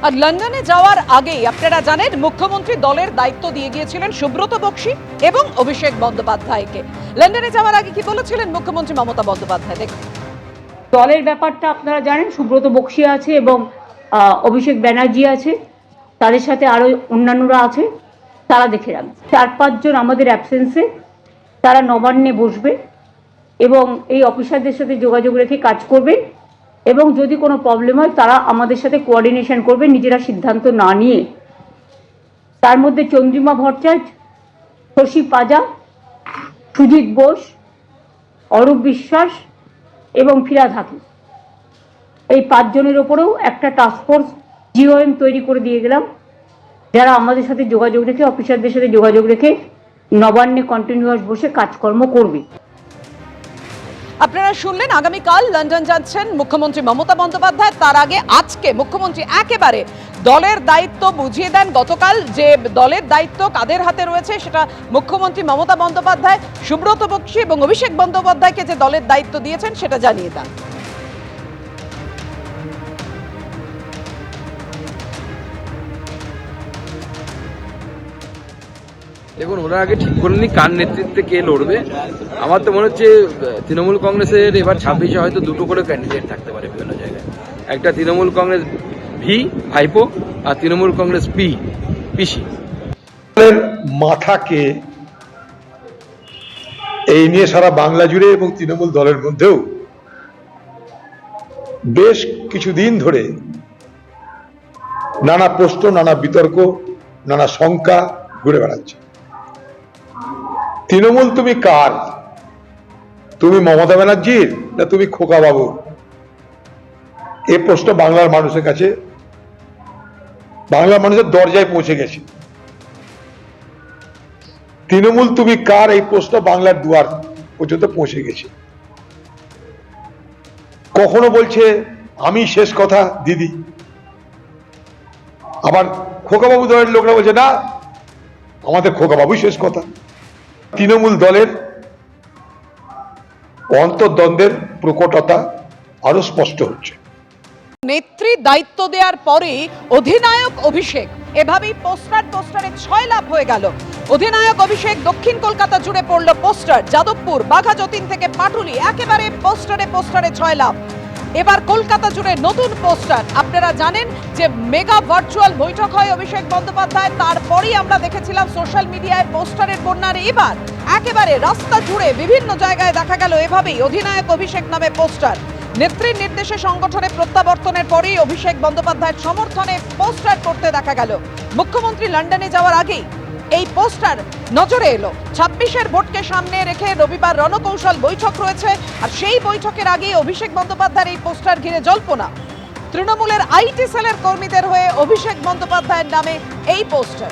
আর লন্ডনে যাওয়ার আগেই আপনারা জানেন মুখ্যমন্ত্রী দলের দায়িত্ব দিয়ে গিয়েছিলেন সুব্রত বক্সী এবং অভিষেক বন্দ্যোপাধ্যায়কে। লন্ডনে যাওয়ার আগে কি বলেছিলেন মুখ্যমন্ত্রী মমতা বন্দ্যোপাধ্যায়? দেখুন, দলের ব্যাপারটা আপনারা জানেন, সুব্রত বক্সী আছে এবং অভিষেক ব্যানার্জি আছে, তাদের সাথে আরও অন্যান্যরা আছে, তারা দেখে রাখবে। 4-5 জন আমাদের অ্যাবসেন্সে তারা নবান্নে বসবে এবং এই অফিসারদের সাথে যোগাযোগ রেখে কাজ করবে এবং যদি কোনো প্রবলেম হয় তারা আমাদের সাথে কোঅর্ডিনেশন করবে, নিজেরা সিদ্ধান্ত না নিয়ে। তার মধ্যে চন্দ্রিমা ভট্টাচার্য, শশী পাজা, সুজিত বোস, অরূপ বিশ্বাস এবং ফিরাদ হাকিম, এই 5 জনের ওপরেও একটা টাস্কফোর্স জিওএম তৈরি করে দিয়ে গেলাম, যারা আমাদের সাথে যোগাযোগ রেখে, অফিসারদের সাথে যোগাযোগ রেখে নবান্নে কন্টিনিউয়াস বসে কাজকর্ম করবে। আপনারা শুনলেন আগামীকাল লন্ডন যাচ্ছেন মুখ্যমন্ত্রী মমতা বন্দ্যোপাধ্যায়। তার আগে আজকে মুখ্যমন্ত্রী একেবারে দলের দায়িত্ব বুঝিয়ে দেন। গতকাল যে দলের দায়িত্ব কাদের হাতে রয়েছে সেটা মুখ্যমন্ত্রী মমতা বন্দ্যোপাধ্যায় সুব্রত বক্সী এবং অভিষেক বন্দ্যোপাধ্যায়কে যে দলের দায়িত্ব দিয়েছেন সেটা জানিয়ে দেন। দেখুন, ওরা আগে ঠিক করেনি কার নেতৃত্বে কে লড়বে। আমার তো মনে হচ্ছে তৃণমূল কংগ্রেসের এবার 26-এ হয়তো 2টো করে ক্যান্ডিডেট থাকতে পারে বিভিন্ন জায়গায়। একটা তৃণমূল কংগ্রেস ভি ভাইপো আর তৃণমূল কংগ্রেস পিসি। মাথাকে এই নিয়ে সারা বাংলা জুড়ে এবং তৃণমূল দলের মধ্যেও বেশ কিছুদিন ধরে নানা প্রশ্ন, নানা বিতর্ক, নানা শঙ্কা ঘুরে বেড়াচ্ছে। তৃণমূল তুমি কার? তুমি মমতা ব্যানার্জির না তুমি খোকা বাবুর? এ প্রশ্ন বাংলার মানুষের কাছে, বাংলার মানুষের দরজায় পৌঁছে গেছে। তৃণমূল তুমি কার এই প্রশ্ন বাংলার দুয়ার পর্যন্ত পৌঁছে গেছে। কখনো বলছে আমি শেষ কথা দিদি, আবার খোকাবাবু দলের লোকরা বলছে না আমাদের খোকাবাবুই শেষ কথা। তৃণমূল দলের অন্তর্দ্বন্দ্বের প্রকটতা আরো স্পষ্ট হচ্ছে। নেত্রী দায়িত্ব দেওয়ার পরে অধিনায়ক অভিষেক এভাবেই পোস্টারে 6 লাভ হয়ে গেল। অধিনায়ক অভিষেক দক্ষিণ কলকাতা জুড়ে পড়লো পোস্টার। যাদবপুর, বাঘাযতীন থেকে পাটুলি, একেবারে পোস্টারে 6 লাভ। এবার কলকাতা জুড়ে নতুন পোস্টার। আপনারা জানেন যে মেগা ভার্চুয়াল বৈঠক হয় অভিষেক বন্দ্যোপাধ্যায়, তারপরেই আমরা দেখেছিলাম সোশ্যাল মিডিয়ায় পোস্টারের বন্যার। এবার একেবারে রাস্তা জুড়ে বিভিন্ন জায়গায় দেখা গেল এভাবেই অধিনায়ক অভিষেক নামে পোস্টার। নেত্রীর নির্দেশে সংগঠনে প্রত্যাবর্তনের পরেই অভিষেক বন্দ্যোপাধ্যায়ের সমর্থনে পোস্টার করতে দেখা গেল। মুখ্যমন্ত্রী লন্ডনে যাওয়ার আগেই এই পোস্টার নজরে এলো। 26-এর ভোটকে সামনে রেখে রবিবার রণকৌশল বৈঠক রয়েছে, আর সেই বৈঠকের আগেই অভিষেক বন্দ্যোপাধ্যায়ের এই পোস্টার ঘিরে জল্পনা। তৃণমূলের আইটি সেলের কর্মীদের হয়ে অভিষেক বন্দ্যোপাধ্যায়ের নামে এই পোস্টার।